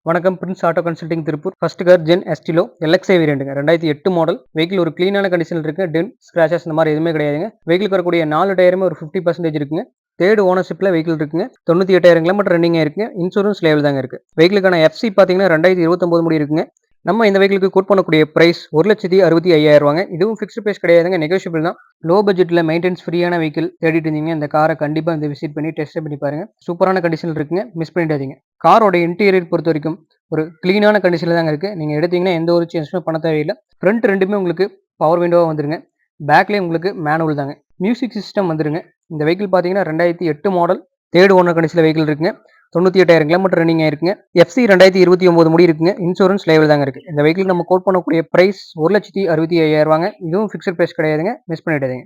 வணக்கம். Prince auto consulting Tiruppur. First car Zen Estilo LXi வேரியண்ட்டுங்க. 2008 model. Vehicle ஒரு க்ளீனான கண்டிஷனில் இருக்கு. டென்ட், ஸ்கிராச்சஸ் இந்த மாதிரி எதுவுமே கிடையாதுங்க. வெஹிக்கிளுக்கு வரக்கூடிய 4 டயருமே ஒரு 50% இருக்குங்க. தேர்ட் ஓனர்ஷிப்பில் வெஹிக்கிள் இருக்குங்க. 98,000 கிலோமீட்டர் ரன்னிங் ஆயிருக்குங்க. இன்சூரன்ஸ் லேவல் தாங்க இருக்கு. வெஹிக்கிளுக்கான எஃப்சி பார்த்தீங்கன்னா 2029 முடி இருக்குங்க. நம்ம இந்த வெஹிக்கிளுக்கு கோட் பண்ணக்கூடிய பிரைஸ் 1,65,500 இதுவும் ஃபிக்ஸ்டு பிரைஸ் கிடையாதுங்க, நெகோஷியபிள் தான். லோ பட்ஜெட்டில் மெயின்டெனன்ஸ் ஃப்ரீயான வெஹிக்கிள் தேடிட்டு இருந்தீங்க, இந்த காரை கண்டிப்பாக இந்த விசிட் பண்ணி டெஸ்ட் பண்ணி பாருங்க. சூப்பரான கண்டிஷனில் இருக்குங்க, மிஸ் பண்ணிடாதீங்க. காரோட இன்டீரியர் பொறுத்த வரைக்கும் ஒரு க்ளீனான கண்டிஷனில் தாங்க இருக்குது. நீங்கள் எடுத்தீங்கன்னா எந்த ஒரு சேஞ்சுமே பண்ண தேவையில்லை. ஃப்ரண்ட் ரெண்டுமே உங்களுக்கு பவர் விண்டோவாக வந்துருங்க. பேக்லேயே உங்களுக்கு மேனுவல் தாங்க. மியூசிக் சிஸ்டம் வந்துருங்க. இந்த வெஹிக்கிள் பார்த்தீங்கன்னா 2008 மாடல். தேர்ட் ஓனர் கண்டிஷனில் வெஹிக்கிள் இருக்குங்க. 98,000 கிலோமீட்டர் ரன்னிங் ஆயிருக்குங்க. எஃப்சி 2029 முடி இருக்குங்க. இன்சூரன்ஸ் லேவல் தாங்க இருக்குது. இந்த வெஹிக்கிள் நம்ம கோட் பண்ணக்கூடிய பிரைஸ் 1,65,500 இதுவும் ஃபிக்ஸட் பிரைஸ் கிடையாதுங்க, மிஸ் பண்ணிடாதீங்க.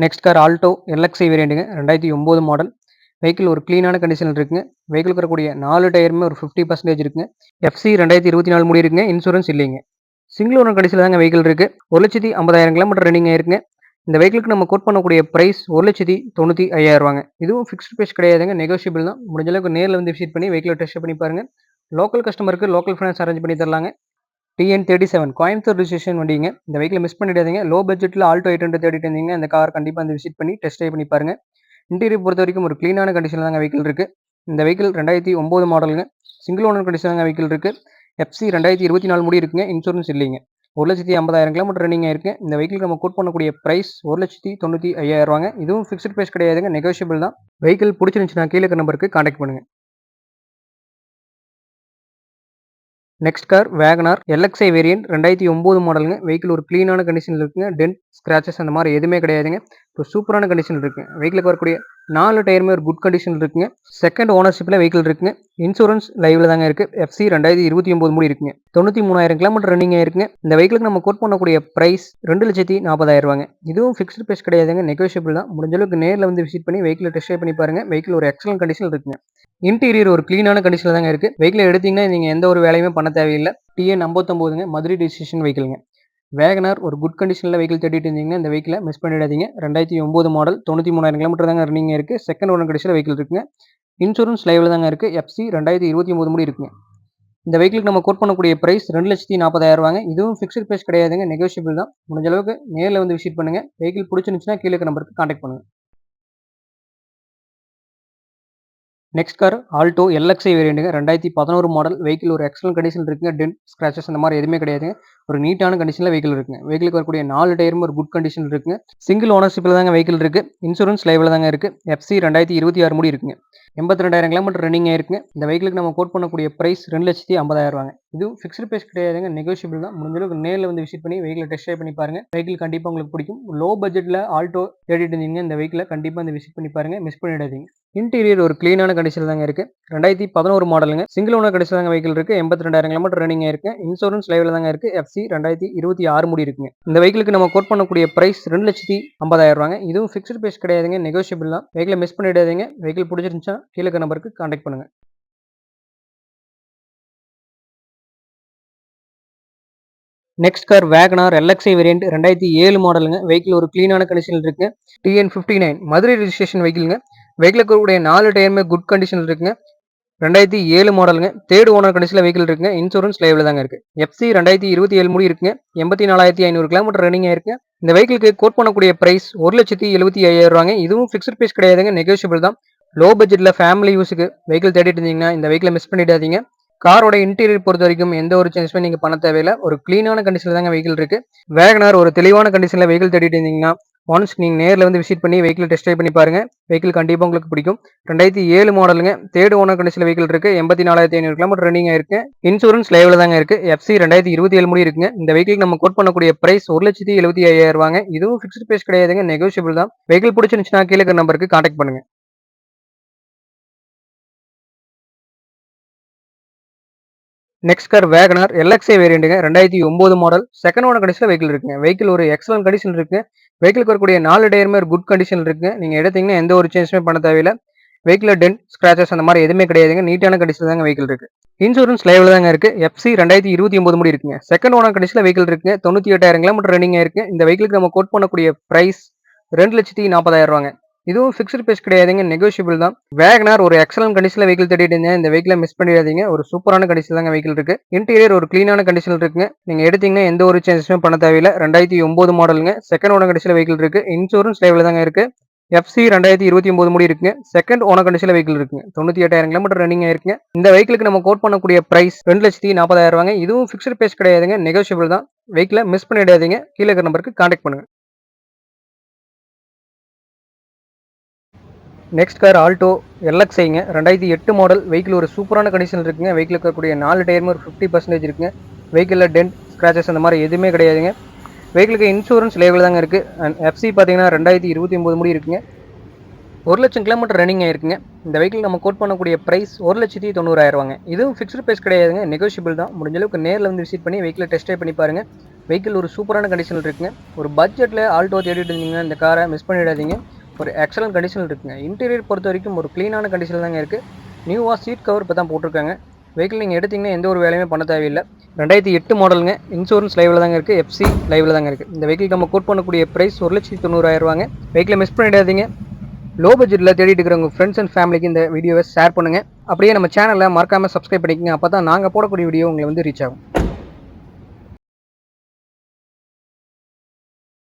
நெக்ஸ்ட் கார் ஆல்டோ எல்எக்ஸ்ஐ வேரியண்ட்டுங்க. 2009 மாடல். வெஹிக்கிள் ஒரு க்ளீனான கண்டிஷனில் இருக்குங்க. வெஹிக்கிளுக்கு வரக்கூடிய 4 டயருமே ஒரு 50% இருக்குங்க. எஃப்சி 2024 முடி இருக்குங்க. இன்சூரன்ஸ் இல்லைங்க. சிங்கிள் ஓனர் கண்டிஷனில் தாங்க வெஹிக்கிள் இருக்குது. 1,50,000 கிலோமீட்டர் ரன்னிங் ஆயிருக்குங்க. இந்த வெஹிக்கிளுக்கு நம்ம கோட் பண்ணக்கூடிய பிரைஸ் 1,95,000 இதுவும் ஃபிக்ஸ்ட் பிரைஸ் கிடையாதுங்க, நெகோஷியபிள் தான். முடிஞ்ச அளவுக்கு நேரில் வந்து விசிட் பண்ணி வெஹிக்கிளை டெஸ்ட் பண்ணி பாருங்க. லோக்கல் கஸ்டமருக்கு லோக்கல் ஃபைனான்ஸ் அரேஞ்ச் பண்ணி தரலாங்க. TN37 கோயம்புத்தூர் ரிஜிஸ்ட்ரேஷன் வண்டிங்க. இந்த வெஹிக்கிளை மிஸ் பண்ணிடாதீங்க. லோ பட்ஜெட்டில் ஆல்டோ 800 தேடிட்டு இருந்தீங்க, இந்த கார் கண்டிப்பாக வந்து விசிட் பண்ணி டெஸ்ட் ட்ரைவ் பண்ணி பாருங்க. இன்டீரியர் பொறுத்த வரைக்கும் ஒரு க்ளீனான கண்டிஷனில் தாங்க வெஹிக்கிள் இருக்குது. இந்த வெஹிக்கிள் 2009 மாடலுங்க. சிங்கிள் ஓனர் கண்டிஷன் தாங்க வெஹிக்கிள் இருக்குது. எஃப்சி 2024 முடி இருக்குங்க. இன்சூரன்ஸ் இல்லைங்க. 1,50,000 கிலோமீட்டர் ரன்னிங் ஆயிருக்கு. இந்த வெஹிக்கிளுக்கு நம்ம கோட் பண்ணக்கூடிய பிரைஸ் 1,95,000 இதுவும் ஃபிக்ஸ்ட் பிரைஸ் கிடையாதுங்க, நெகோஷியபிள் தான். வெஹிக்கிள் பிடிச்சிருந்துச்சுன்னா கீழே இருக்க நம்பருக்கு கான்டாக்ட் பண்ணுங்க. Next car WagonR LXI variant 2009 மாடலுங்க. வெஹிக்கிள் ஒரு க்ளீனான கண்டிஷனில் இருக்குங்க. டென்ட், ஸ்கிராச்சஸ் அந்த மாதிரி எதுவுமே கிடையாதுங்க. இப்போ சூப்பரான கண்டிஷன் இருக்குங்க. வெஹிக்கிளுக்கு வரக்கூடிய 4 டயருமே ஒரு குட் கண்டிஷன் இருக்குங்க. செகண்ட் ஓனர்ஷிப்பில் வெஹிக்கிள் இருக்குங்க. இன்சூரன்ஸ் லைவ்ல தாங்க இருக்குது. எஃப்சி 2029 முடி இருக்குங்க. 93,000 கிலோமீட்டர் ரன்னிங் ஆயிருக்குங்க. இந்த வெஹிக்கிளுக்கு நம்ம கோட் பண்ணக்கூடிய பிரைஸ் 2,40,000 இதுவும் ஃபிக்ஸ்டு பிரைஸ் கிடையாதுங்க, நெகோஷியபிள் தான். முடிஞ்ச அளவுக்கு நேரில் வந்து விசிட் பண்ணி வெஹிக்கிளை டெஸ்ட் ட்ரைவ் பண்ணி பாருங்க. வெஹிக்கிள் ஒரு எக்ஸலன்ட் கண்டிஷனில் இருக்குங்க. இன்டீரியர் ஒரு க்ளீனான கண்டிஷனில் தாங்க இருக்குது. வெஹிக்கிள் எடுத்தீங்கன்னா நீங்கள் எந்த ஒரு வேலையுமே பண்ண தேவையில்லை. TN59ங்க, மதுரை ரிஜிஸ்ட்ரேஷன் வெஹிக்கிளுங்க. வேகனார் ஒரு குட் கண்டிஷனில் வெஹிக்கிள் தேடிட்டு இருந்தீங்கன்னா இந்த வெஹிக்கிளை மிஸ் பண்ணிடாதீங்க. 2009 மாடல். 93,000 கிலோமீட்டர் தாங்க ரன்னிங் இருக்குது. செகண்ட் ஓனர் கண்டிஷனில் வெஹிக்கிள் இருக்குங்க. இன்சூரன்ஸ் லைவில் தாங்க இருக்குது. எஃப்சி 2029 முடி இருக்குங்க. இந்த வெஹிக்கிளுக்கு நம்ம கோட் பண்ணக்கூடிய பிரைஸ் 2,40,000 இதுவும் ஃபிக்ஸ்ட் பிரைஸ் கிடையாதுங்க, நெகோஷியபிள் தான். முடிஞ்ச அளவுக்கு நேரில் வந்து விசிட் பண்ணுங்க. வெஹிக்கிள் பிடிச்சிருந்துச்சுன்னா கீழே இருக்க நம்பருக்கு கான்டாக்ட் பண்ணுங்க. நெக்ஸ்ட் கார் ஆல்டோ எல்எக்ஸ்ஐ வேரியண்ட்டுங்க. 2011 மாடல். வெஹிக்கிள் ஒரு எக்ஸலன்ட் கண்டிஷன் இருக்குங்க. டென்ட், ஸ்கிராச்சஸ் அந்த மாதிரி எதுவுமே கிடையாதுங்க. ஒரு நீட்டான கண்டிஷனில் வெஹிக்கிள் இருக்குங்க. வெஹிக்கிளுக்கு வரக்கூடிய 4 டயரும் ஒரு குட் கண்டிஷன் இருக்குங்க. சிங்கிள் ஓனர்ஷிப்பில் தாங்க வெஹிக்கிள் இருக்குது. இன்சூரன்ஸ் லைவில் தாங்க இருக்குது. எஃப்சி 2026 முடி இருக்குங்க. 82,000 கிலோமீட்டர் ரன்னிங் ஆயிருக்குங்க. இந்த வெஹிக்கிளுக்கு நம்ம கோட் பண்ணக்கூடிய பிரைஸ் 2,50,000 இதுவும் ஃபிக்ஸ்டு பிரைஸ் கிடையாதுங்க, நெகோஷியபிள் தான். முடிஞ்ச அளவுக்கு நேரில் வந்து விசிட் பண்ணி வெஹிக்கிளை டெஸ்ட் ட்ரைவ் பண்ணி பாருங்க. வெஹிக்கிள் கண்டிப்பாக உங்களுக்கு பிடிக்கும். லோ பட்ஜெட்டில் ஆல்டோ தேடிட்டு இருந்தீங்க, இந்த வெஹிக்கிளை கண்டிப்பாக வந்து விசிட் பண்ணி பாருங்க, மிஸ் பண்ணிடாதீங்க. இன்டீரியர் ஒரு க்ளீனான கண்டிஷனில் தாங்க இருக்குது. 2011 மாடலுங்க. சிங்கிள் ஓனர் கண்டிஷன் தாங்க வெஹிக்கிள் இருக்குது. 82,000 கிலோமீட்டர் ரன்னிங் ஆயிருக்கு. இன்சூரன்ஸ் லைவில் தாங்க இருக்குது. எஃப்சி 2026 முடி இருக்குங்க. இந்த வெஹிக்கிளுக்கு நம்ம கோட் பண்ணக்கூடிய பிரைஸ் 2,50,000 இதுவும் ஃபிக்ஸ்டு பிரைஸ் கிடையாதுங்க, நெகோஷியபிள் தான். வெஹிக்கிளை மிஸ் பண்ணிடாதீங்க. வெஹிக்கிள் பிடிச்சிருந்துச்சா கீழே இருக்க நம்பருக்கு கான்டாக்ட் பண்ணுங்க. Next car WagonR LXI variant 2007 மாடலுங்க. வெஹிக்கிள் ஒரு க்ளீனான கண்டிஷனில் இருக்குங்க. TN59 Madurai registration வெஹிக்கிளுங்க. வெஹிக்கிளுக்கு இருக்கக்கூடிய 4 டயருமே குட் கண்டிஷனில் இருக்குங்க. 2007 மாடலுங்க. தேர்ட் ஓனர் கண்டிஷனில் வெஹிக்கிள் இருக்குங்க. இன்சூரன்ஸ் லைவில் தாங்க இருக்குது. எஃப்சி 2027 முடி இருக்குங்க. 84,500 கிலோமீட்டர் ரன்னிங் ஆயிருக்குங்க. இந்த வெஹிக்கிளுக்கு கோட் பண்ணக்கூடிய பிரைஸ் 1,75,000 இதுவும் ஃபிக்ஸ்ட் பிரைஸ் கிடையாதுங்க, நெகோஷியபிள் தான். லோ பட்ஜெட்டில் ஃபேமிலி யூஸுக்கு வெஹிக்கிள் தேடிட்டு இருந்தீங்கன்னா இந்த வெஹிக்கிளை மிஸ் பண்ணிடாதீங்க. காரோட இன்டீரியர் பொறுத்த வரைக்கும் எந்த ஒரு சேஞ்சுமே நீங்கள் பண்ண தேவையில்லை. ஒரு க்ளீனான கண்டிஷனில் தாங்க வெஹிக்கிள் இருக்குது. வேகனார் ஒரு தெளிவான கண்டிஷனில் வெஹிக்கிள் தேடிட்டு இருந்தீங்கன்னா ஒன்ஸ் நீங்கள் நேரில் வந்து விசிட் பண்ணி வெஹிக்கிள் டெஸ்ட் ட்ரைவ் பண்ணி பாருங்க. வெஹிக்கிள் கண்டிப்பாக உங்களுக்கு பிடிக்கும். 2007 மாடலுங்க. தேர்ட் ஓனர் கண்டிஷனில் வெஹிக்கிள் இருக்குது. 84,500 கிலோமீட்டர் ரன்னிங் ஆயிருக்கு. இன்சூரன்ஸ் லைவில் தாங்க இருக்குது. எஃப்சி 2027 முடி இருக்குங்க. இந்த வெஹிக்கிள் நம்ம கோட் பண்ணக்கூடிய பிரைஸ் 1,75,000 இதுவும் ஃபிக்ஸ்ட் பிரைஸ் கிடையாதுங்க, நெகோஷியபிள் தான். வெஹிக்கிள் பிடிச்சிருந்துச்சுன்னா கீழே இருக்க நம்பருக்கு கான்டாக்ட் பண்ணுங்க. நெக்ஸ்ட் கார் வேகனார் எல்எக்ஸ்ஐ வேரியண்ட்டுங்க. 2009 மாடல். செகண்ட் ஓனர் கண்டிஷனில் வெஹிக்கிள் இருக்குங்க. வெஹிக்கிள் ஒரு எக்ஸலன்ட் கண்டிஷன் இருக்குங்க. வெஹிக்கிளுக்கு வரக்கூடிய 4 டயருமே ஒரு குட் கண்டிஷன் இருக்குங்க. நீங்கள் எடுத்தீங்கன்னா எந்த ஒரு சேஞ்சுமே பண்ண தேவையில்லை. வெஹிக்கிள் டென்ட், ஸ்கிராச்சஸ் அந்த மாதிரி எதுவுமே கிடையாதுங்க. நீட்டான கண்டிஷன் தாங்க வெஹிக்கிள் இருக்குது. இன்சூரன்ஸ் லைவில் தாங்க இருக்குது. எஃப்சி 2029 முடி இருக்குங்க. செகண்ட் ஓனர் கண்டிஷனில் வெஹிக்கிள் இருக்குங்க. 98,000 கிலோமீட்டர் ரன்னிங் ஆயிருக்கு. இந்த வெஹிக்கிளுக்கு நம்ம கோட் பண்ணக்கூடிய பிரைஸ் 2,40,000 இதுவும் ஃபிக்ஸ்டு பிரைஸ் கிடையாதுங்க, நெகோஷியபிள் தான். வேகனார் ஒரு எக்ஸலன்ட் கண்டிஷனில் வெஹிக்கிள் தேடிட்டு இருந்தேன். இந்த வெஹிக்கிளை மிஸ் பண்ணிடாதீங்க. ஒரு சூப்பரான கண்டிஷன் தாங்க வெஹிக்கிள் இருக்கு. இன்டீரியர் ஒரு கிளீனான கண்டிஷனில் இருக்குங்க. நீங்க எடுத்தீங்கன்னா எந்த ஒரு சேஞ்சஸும் பண்ண தேவையில்லை. 2009 மாடலுங்க. செகண்ட் ஓனர் கண்டிஷனில் வெஹிக்கிள் இருக்கு. இன்சூரன்ஸ் லைவ்ல தாங்க இருக்கு. FC 2029 முடி இருக்குங்க. செகண்ட் ஓனர் கண்டிஷனில் வெஹிக்கிள் இருக்குங்க. 98,000 கிலோமீட்டர் ரன்னிங் ஆயிருக்குங்க. இந்த வெஹிக்கிளுக்கு நம்ம கோட் பண்ணக்கூடிய பிரைஸ் 2,40,000 இதுவும் ஃபிக்ஸ்டு பிரைஸ் கிடையாதுங்க, நெகோஷியபிள் தான். வெஹிக்கிளை மிஸ் பண்ணிடாதீங்க. கீழே இருக்கிற நம்பருக்கு கான்டாக்ட் பண்ணுங்க. நெக்ஸ்ட் கார் ஆல்டோ LXIங்க. 2008 மாடல். வெஹிக்கிள் ஒரு சூப்பரான கண்டிஷன் இருக்குங்க. வெஹிக்கிள் இருக்கக்கூடிய 4 டயருமே ஒரு 50% இருக்குங்க. வெஹிக்கிளில் டென்ட் ஸ்க்ராச்சஸ் அந்த மாதிரி எதுவுமே கிடையாதுங்க. வெஹிக்கிளுக்கு இன்சூரன்ஸ் லேபிள் தாங்க இருக்குது. அண்ட் FC பார்த்தீங்கன்னா 2029 முடி இருக்குங்க. 1,00,000 கிலோமீட்டர் ரன்னிங் ஆயிருக்குங்க. இந்த வெஹிக்கிள் நம்ம கோட் பண்ணக்கூடிய பிரைஸ் 1,90,000. இதுவும் ஃபிக்ஸ்டு பிரைஸ் கிடையாதுங்க, நெகோஷியபிள் தான். முடிஞ்ச அளவுக்கு நேரில் வந்து விசிட் பண்ணி வெஹிக்கிளை டெஸ்ட் ட்ரைவ் பண்ணி பாருங்க. வெஹிக்கிள் ஒரு சூப்பரான கண்டிஷனில் இருக்குங்க. ஒரு பட்ஜெட்டில் ஆல்டோ தேடிட்டு இருந்தீங்கன்னா இந்த காரை மிஸ் பண்ணிடாதீங்க. ஒரு எக்ஸலன்ட் கண்டிஷனில் இருக்குங்க. இன்டீரியர் பொறுத்த வரைக்கும் ஒரு க்ளீனான கண்டிஷனில் தாங்க இருக்குது. நியூவாக சீட் கவர் இப்போ தான் போட்டிருக்காங்க. வெஹிக்கிள் நீங்கள் எடுத்திங்கன்னா எந்த ஒரு வேலையுமே பண்ண தேவையில்லை. 2008 மாடலுங்க. இன்சூரன்ஸ் லைவில் தாங்க இருக்குது. FC லைவில் தாங்க இருக்குது. இந்த வெஹிக்கிள் நம்ம கோட் பண்ணக்கூடிய ப்ரைஸ் 1,90,000. வெஹிக்கிளை மிஸ் பண்ணிடாதீங்க. லோ பட்ஜெட்டில் தேடிட்டு இருக்கிற உங்கள் ஃப்ரெண்ட்ஸ் அண்ட் ஃபேமிலிக்கு இந்த வீடியோவை ஷேர் பண்ணுங்கள். அப்படியே நம்ம சேனலை மறக்காமல் சப்ஸ்கிரைப் பண்ணிக்கங்க. அப்போ தான் நாங்கள் போடக்கூடிய வீடியோ உங்களை வந்து ரீச் ஆகும்.